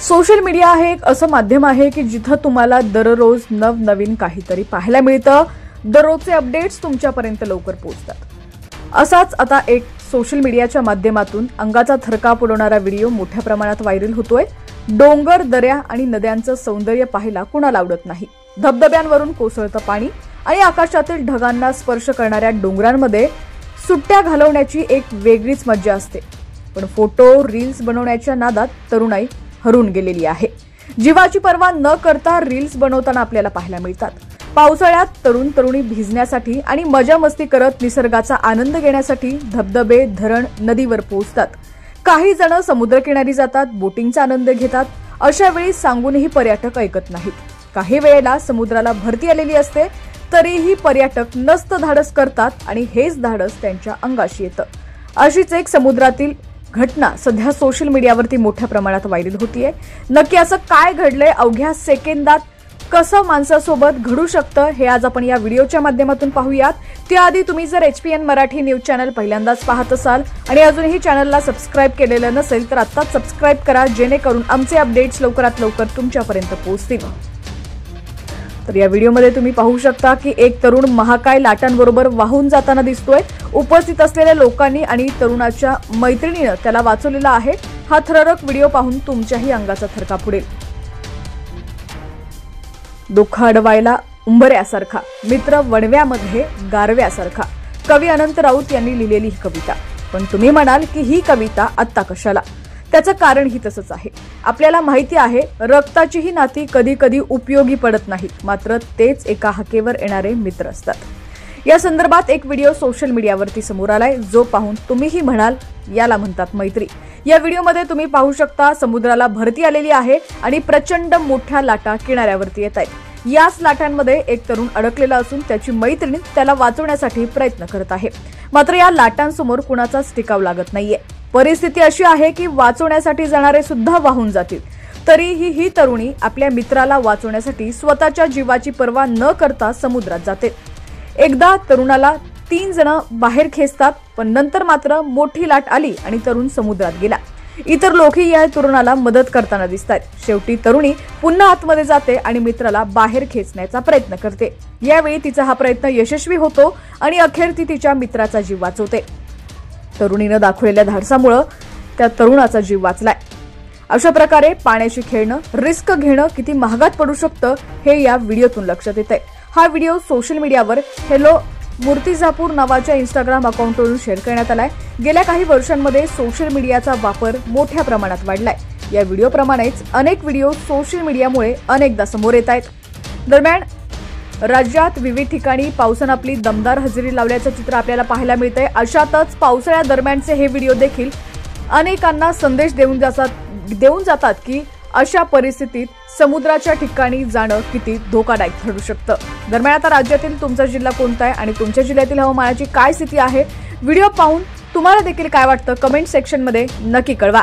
Social media हे एक असं माध्यम आहे की जिथं तुम्हाला दररोज नवनवीन काहीतरी पाहायला मिळतं, दररोजचे अपडेट्स तुमच्यापर्यंत लवकर पोहोचतात। असाच आता एक सोशल मीडियाच्या माध्यमातून अंगाचा थरकाप उडवणारा व्हिडिओ मोठ्या प्रमाणात व्हायरल होतोय। डोंगर, दऱ्या आणि नद्यांचं सौंदर्य पाहायला कुणाला आवडत नाही। धबधब्यांवरून कोसळतं पाणी आणि आकाशातील ढगांना स्पर्श करणाऱ्या डोंगरांमध्ये सुट्ट्या घालवण्याची एक वेगळीच मजा असते। पण फोटो, रील्स बनवण्याच्या नादात तरुणाई हरून गेलेली आहे। जीवाची पर्वा न करता रील्स बनवताना आपल्याला पाहायला मिळतात। पावसाळ्यात तरुण तरुणी भिजण्यासाठी आणि मजा मस्ती करत निसर्गाचा आनंद घेण्यासाठी धबधबे, धरण, नदीवर पोहोचतात। काही जण समुद्रकिनारी जातात, बोटिंगचा आनंद घेतात। अशा वेळी सांगूनही पर्यटक ऐकत नाहीत। काही वेळेला समुद्राला भरती आलेली असते तरीही पर्यटक नस्त धाडस करतात आणि हेच धाडस त्यांच्या अंगाशी येतं। अशीच एक समुद्रातील घटना सध्या सोशल मीडियावरती मोठ्या प्रमाणात व्हायरल होतीये। नक्की असं काय घडलंय, अवघ्या सेकंदात कसं माणसासोबत घडू शकतं हे आज आपण या व्हिडिओच्या माध्यमातून पाहूयात। त्याआधी तुम्ही जर HPN मराठी न्यूज चॅनल पहिल्यांदाच पाहत असाल आणि अजूनही चॅनलला सबस्क्राईब केलेलं नसेल तर आत्ताच सबस्क्राईब करा, जेणेकरून आमचे अपडेट्स लवकरात लवकर तुमच्यापर्यंत पोहोचतील। तर या व्हिडिओमध्ये तुम्ही पाहू शकता की एक तरुण महाकाय लाटांबरोबर वाहून जाताना दिसतोय। उपस्थित असलेल्या लोकांनी आणि तरुणाच्या मैत्रिणीनं त्याला वाचवलेला आहे। हा थररक व्हिडिओ पाहून तुमच्याही अंगाचा थरकाप उडेल। दुःख अडवायला उंबऱ्यासारखा, मित्र वणव्यामध्ये गारव्यासारखा, कवी अनंत राऊत यांनी लिहिलेली ही कविता। पण तुम्ही म्हणाल की ही कविता आत्ता कशाला? त्याचं कारण ही तसंच आहे। आपल्याला माहिती आहे रक्ताचीही नाती कधी कधी उपयोगी पडत नाहीत, मात्र तेच एका हाकेवर येणारे मित्र असतात। या संदर्भात एक व्हिडिओ सोशल मीडियावरती समोर आलाय, जो पाहून तुम्हीही म्हणाल याला म्हणतात मैत्री। या व्हिडिओमध्ये तुम्ही पाहू शकता समुद्राला भरती आलेली आहे आणि प्रचंड मोठ्या लाटा किनाऱ्यावरती येत आहेत। याच लाटांमध्ये एक तरुण अडकलेला असून त्याची मैत्रीण त्याला वाचवण्यासाठी प्रयत्न करत आहे, मात्र या लाटांसमोर कुणाचाच टिकाव लागत नाहीये। परिस्थिती अशी आहे की वाचवण्यासाठी जाणारे सुद्धा वाहून जातील, तरीही ही तरुणी आपल्या मित्राला वाचवण्यासाठी स्वतःच्या जीवाची पर्वा न करता समुद्रात जाते। एकदा तरुणाला 3 जण बाहेर खेचतात, पण नंतर मात्र मोठी लाट आली आणि तरुण समुद्रात गेला। इतर लोकही या तरुणाला मदत करताना दिसतात। शेवटी तरुणी पुन्हा आतमध्ये जाते आणि मित्राला बाहेर खेचण्याचा प्रयत्न करते। यावेळी तिचा हा प्रयत्न यशस्वी होतो आणि अखेर ती तिच्या मित्राचा जीव वाचवते। तरुणीनं दाखवलेल्या धाडसामुळे त्या तरुणाचा जीव वाचलाय। अशा प्रकारे पाण्याशी खेळणं, रिस्क घेणं किती महागात पडू शकतं हे या व्हिडिओतून लक्षात येतंय। हा व्हिडिओ सोशल मीडियावर हेलो मूर्तिजापूर नावाच्या इंस्टाग्राम अकाउंटवरून शेअर करण्यात आलाय। गेल्या काही वर्षांमध्ये सोशल मीडियाचा वापर मोठ्या प्रमाणात वाढलाय। या व्हिडिओप्रमाणेच अनेक व्हिडिओ सोशल मीडियामुळे अनेकदा समोर येत आहेत। दरम्यान राज्यात विविध ठिकाणी पावसानं आपली दमदार हजेरी लावल्याचं चित्र आपल्याला पाहायला मिळतंय। अशातच पावसाळ्या दरम्यानचे हे व्हिडिओ देखील अनेकांना संदेश देऊन जातात की अशा परिस्थितीत समुद्राच्या ठिकाणी जाणं किती धोकादायक ठरू शकतं। दरम्यान आता राज्यातील तुमचा जिल्हा कोणता आहे आणि तुमच्या जिल्ह्यातील हवामानाची काय स्थिती आहे, व्हिडिओ पाहून तुम्हाला देखील काय वाटतं कमेंट सेक्शनमध्ये नक्की कळवा।